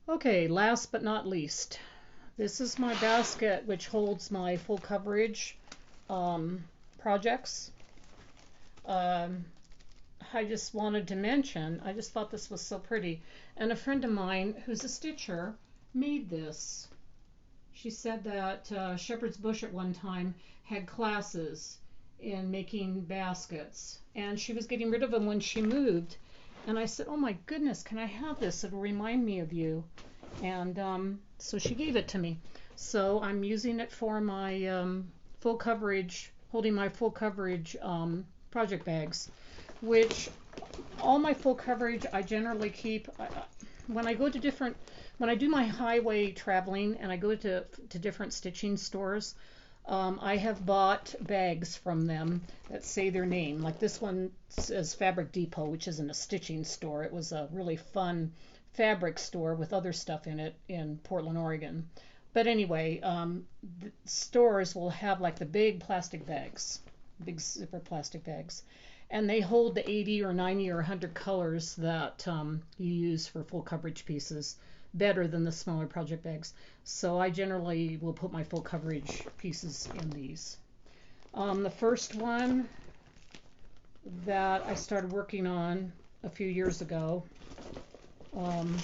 Okay, last but not least, this is my basket which holds my full coverage um, projects. Um, I just wanted to mention, I just thought this was so pretty. And a friend of mine who's a stitcher made this. She said that Shepherd's Bush at one time had classes in making baskets, and she was getting rid of them when she moved. And I said, "Oh my goodness, can I have this? It'll remind me of you." And so she gave it to me. So I'm using it for my full coverage, holding my full coverage project bags, which all my full coverage I generally keep. When I go to different, when I do my highway traveling and I go to different stitching stores, I have bought bags from them that say their name. Like this one says Fabric Depot, which isn't a stitching store. It was a really fun fabric store with other stuff in it in Portland, Oregon. But anyway, the stores will have like the big plastic bags, big zipper plastic bags, and they hold the 80 or 90 or 100 colors that you use for full coverage pieces better than the smaller project bags. So I generally will put my full coverage pieces in these. The first one that I started working on a few years ago um,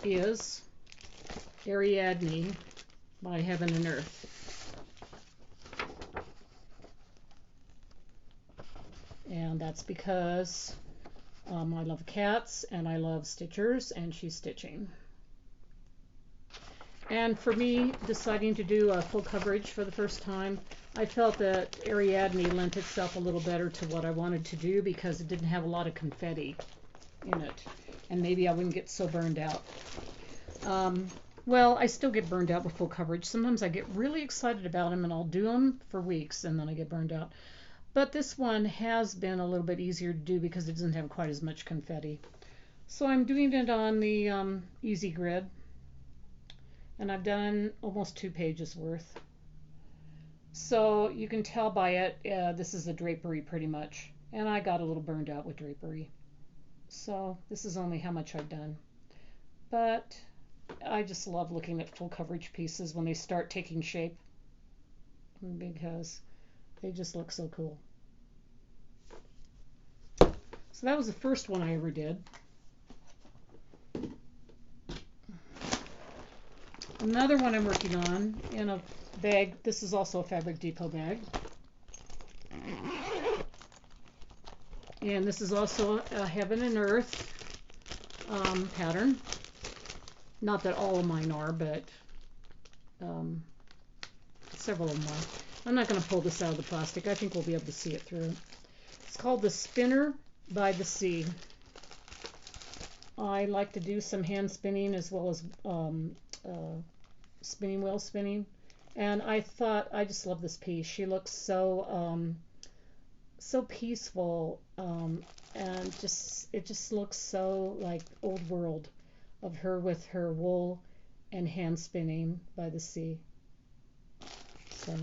is Ariadne by Heaven and Earth. And that's because I love cats and I love stitchers, and she's stitching. And for me, deciding to do a full coverage for the first time, I felt that Ariadne lent itself a little better to what I wanted to do because it didn't have a lot of confetti in it. And maybe I wouldn't get so burned out. Well, I still get burned out with full coverage. Sometimes I get really excited about them and I'll do them for weeks and then I get burned out. But this one has been a little bit easier to do because it doesn't have quite as much confetti. So I'm doing it on the easy grid, and I've done almost 2 pages worth. So you can tell by it, this is a drapery pretty much, and I got a little burned out with drapery. So this is only how much I've done. But I just love looking at full coverage pieces when they start taking shape because they just look so cool. So that was the first one I ever did. Another one I'm working on in a bag. This is also a Fabric Depot bag. And this is also a Heaven and Earth pattern. Not that all of mine are, but several of them are. I'm not going to pull this out of the plastic. I think we'll be able to see it through. It's called the Spinner by the Sea. I like to do some hand spinning as well as spinning wheel spinning, and I thought I just love this piece. She looks so so peaceful, and it just looks so like old world of her with her wool and hand spinning by the sea. So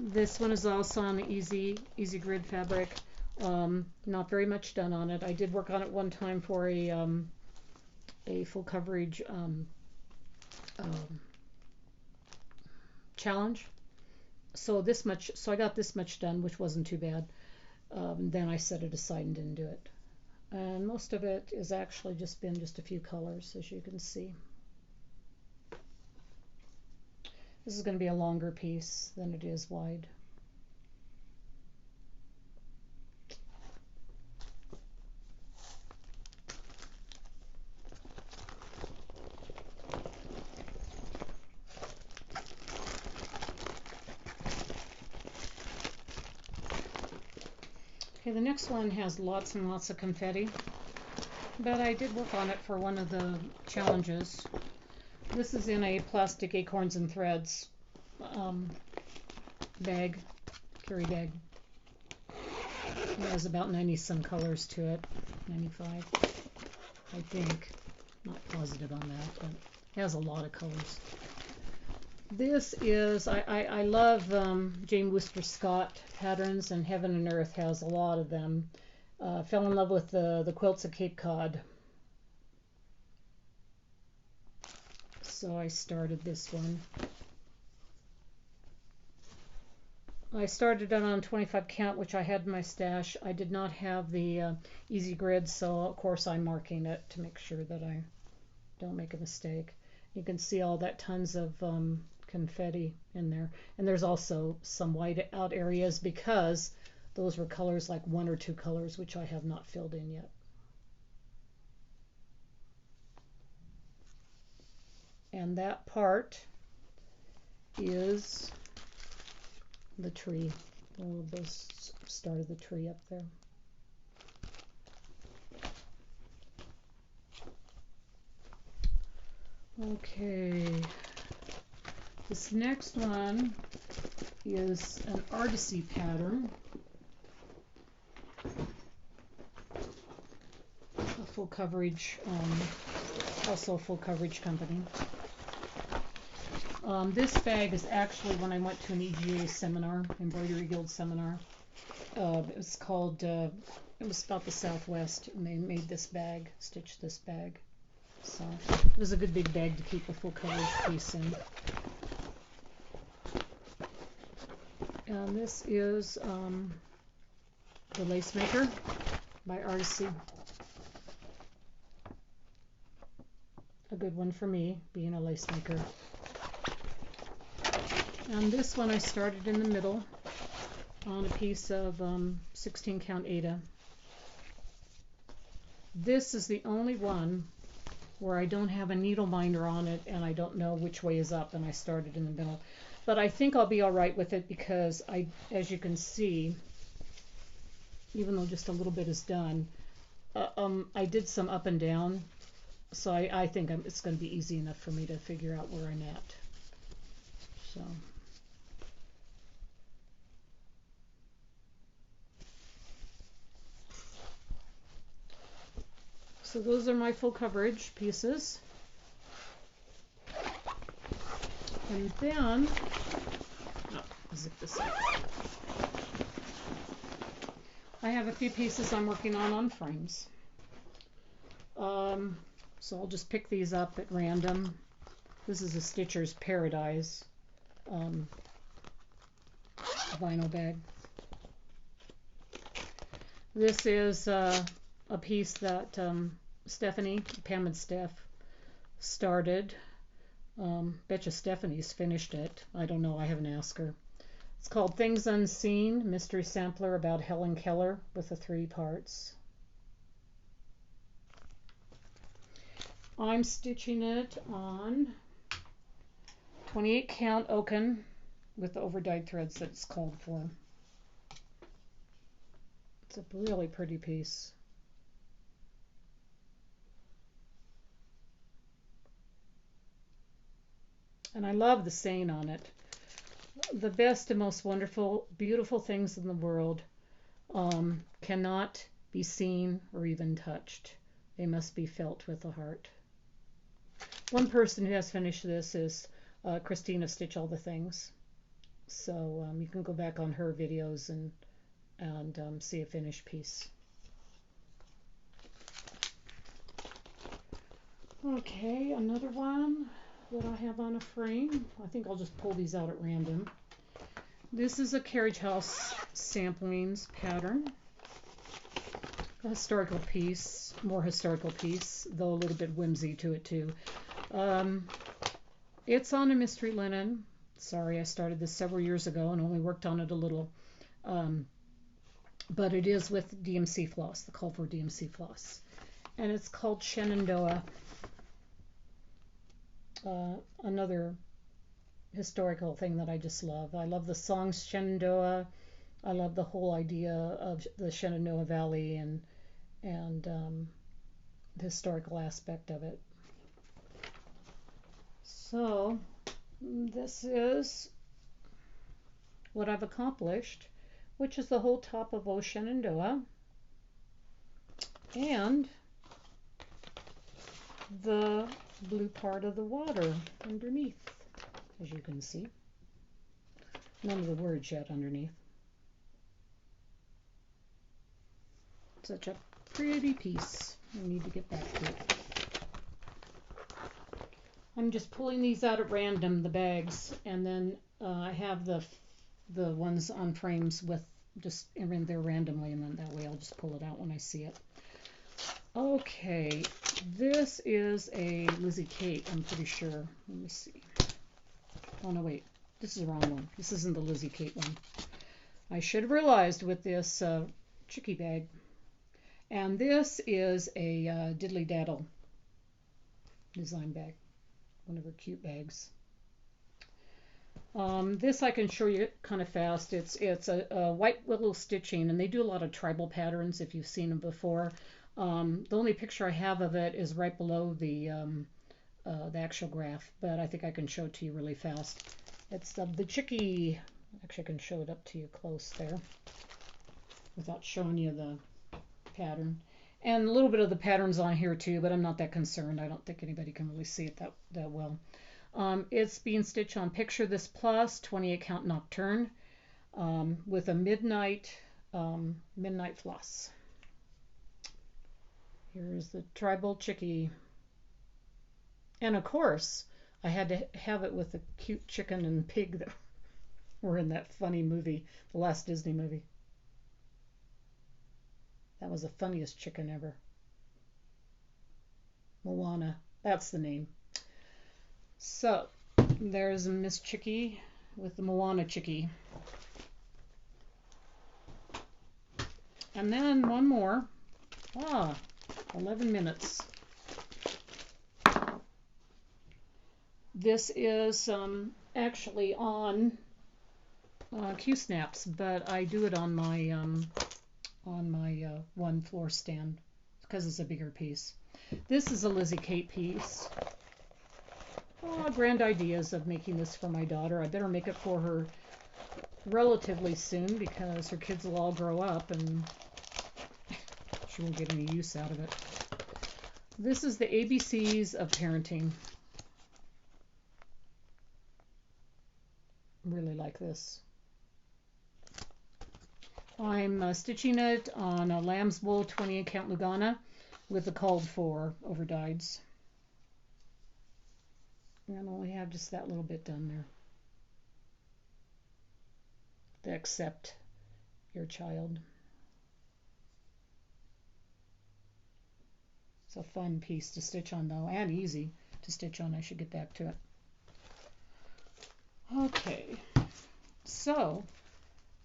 this one is also on the easy grid fabric. Not very much done on it. I did work on it one time for a full coverage challenge. So I got this much done, which wasn't too bad. Then I set it aside and didn't do it. And most of it is actually just been just a few colors, as you can see. This is going to be a longer piece than it is wide. Okay, the next one has lots and lots of confetti, but I did work on it for one of the challenges. This is in a plastic acorns and threads bag, carry bag. It has about 90 some colors to it, 95, I think. Not positive on that, but it has a lot of colors. This is, I love Jane Worcester Scott patterns, and Heaven and Earth has a lot of them. Fell in love with the quilts of Cape Cod. So I started this one. I started it on 25 count, which I had in my stash. I did not have the easy grid, so of course I'm marking it to make sure that I don't make a mistake. You can see all that tons of confetti in there. And there's also some white out areas because those were colors like 1 or 2 colors, which I have not filled in yet. And that part is the tree. All of those start of the tree up there. Okay, this next one is an artisy pattern, a full coverage, also a full coverage company. This bag is actually when I went to an EGA seminar, Embroidery Guild seminar. It was called, it was about the Southwest, and they made this bag, stitched this bag. So it was a good big bag to keep a full coverage piece in. And this is the Lace Maker by Artisy. A good one for me, being a lace maker. And this one I started in the middle on a piece of 16 count Aida. This is the only one where I don't have a needle minder on it and I don't know which way is up, and I started in the middle. But I think I'll be all right with it because as you can see, even though just a little bit is done, I did some up and down, so I think it's going to be easy enough for me to figure out where I'm at. So those are my full coverage pieces. And then, zip this up. I have a few pieces I'm working on frames. So I'll just pick these up at random. This is a Stitcher's Paradise vinyl bag. This is a piece that Stephanie, Pam and Steph, started. Betcha Stephanie's finished it. I don't know, I haven't asked her. It's called Things Unseen, mystery sampler about Helen Keller with the 3 parts. I'm stitching it on 28 count Oaken with the over-dyed threads that it's called for. It's a really pretty piece. And I love the saying on it. The best and most wonderful, beautiful things in the world cannot be seen or even touched. They must be felt with the heart. One person who has finished this is Christina Stitch All the Things. So you can go back on her videos and see a finished piece. Okay, another one that I have on a frame. I think I'll just pull these out at random. This is a Carriage House Samplings pattern. A historical piece, more historical piece, though a little bit whimsy to it too. It's on a mystery linen. Sorry, I started this several years ago and only worked on it a little. But it is with DMC floss, the call for DMC floss. And it's called Shenandoah. Another historical thing that I just love. I love the song Shenandoah. I love the whole idea of the Shenandoah Valley and the historical aspect of it. So this is what I've accomplished, which is the whole top of O Shenandoah and the blue part of the water underneath, as you can see. None of the words yet underneath. Such a pretty piece. I need to get back to it. I'm just pulling these out at random, the bags, and then I have the ones on frames with just in there randomly, and then that way I'll just pull it out when I see it. Okay, this is a Lizzie Kate, I'm pretty sure. Let me see. Oh no, wait, this is the wrong one. This isn't the Lizzie Kate one. I should have realized with this Chickie bag. And this is a Diddly Daddle design bag. One of her cute bags. This I can show you kind of fast. It's a white willow stitching, and they do a lot of tribal patterns if you've seen them before. The only picture I have of it is right below the actual graph, but I think I can show it to you really fast. It's the Chickie. Actually, I can show it up to you close there without showing you the pattern. And a little bit of the patterns on here too, but I'm not that concerned. I don't think anybody can really see it that well. It's being stitched on Picture This Plus 28 count nocturne with a midnight floss. Here's the tribal Chickie. And of course, I had to have it with the cute chicken and pig that were in that funny movie, the last Disney movie. That was the funniest chicken ever. Moana, that's the name. So, there's Miss Chickie with the Moana Chickie. And then one more. 11 minutes. This is actually on Q-snaps, but I do it on my one floor stand because it's a bigger piece. This is a Lizzie Kate piece. Grand ideas of making this for my daughter. I better make it for her relatively soon because her kids will all grow up and she won't get any use out of it. This is the ABCs of parenting. Really like this. I'm stitching it on a lamb's wool 28 count Lugana with the called for over dyes. And I only have just that little bit done there. To accept your child. It's a fun piece to stitch on though, and easy to stitch on. I should get back to it. Okay, so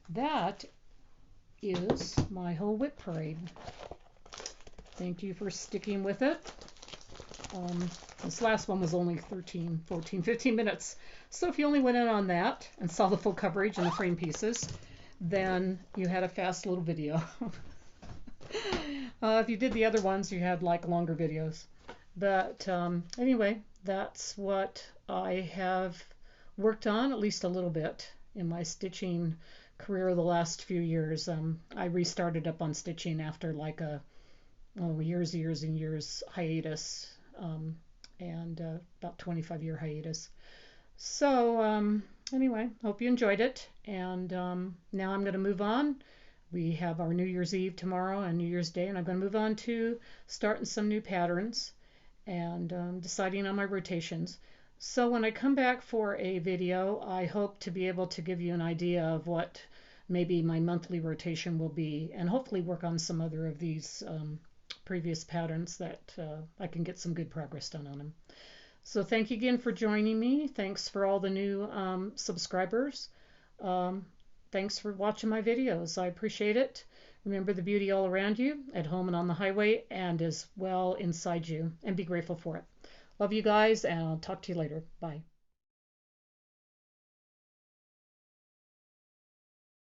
that is my whole WIP parade. Thank you for sticking with it. This last one was only 13, 14, 15 minutes. So if you only went in on that and saw the full coverage and the frame pieces, then you had a fast little video. If you did the other ones, you had like longer videos. But anyway, that's what I have worked on, at least a little bit, in my stitching career the last few years. I restarted up on stitching after like a years and years hiatus, and about 25-year hiatus. So anyway, hope you enjoyed it, and now I'm going to move on. We have our New Year's Eve tomorrow and New Year's Day, and I'm going to move on to starting some new patterns and deciding on my rotations. So when I come back for a video, I hope to be able to give you an idea of what maybe my monthly rotation will be, and hopefully work on some other of these previous patterns that I can get some good progress done on them. So thank you again for joining me. Thanks for all the new subscribers. Thanks for watching my videos. I appreciate it. Remember the beauty all around you, at home and on the highway, and as well inside you, and be grateful for it. Love you guys, and I'll talk to you later. Bye.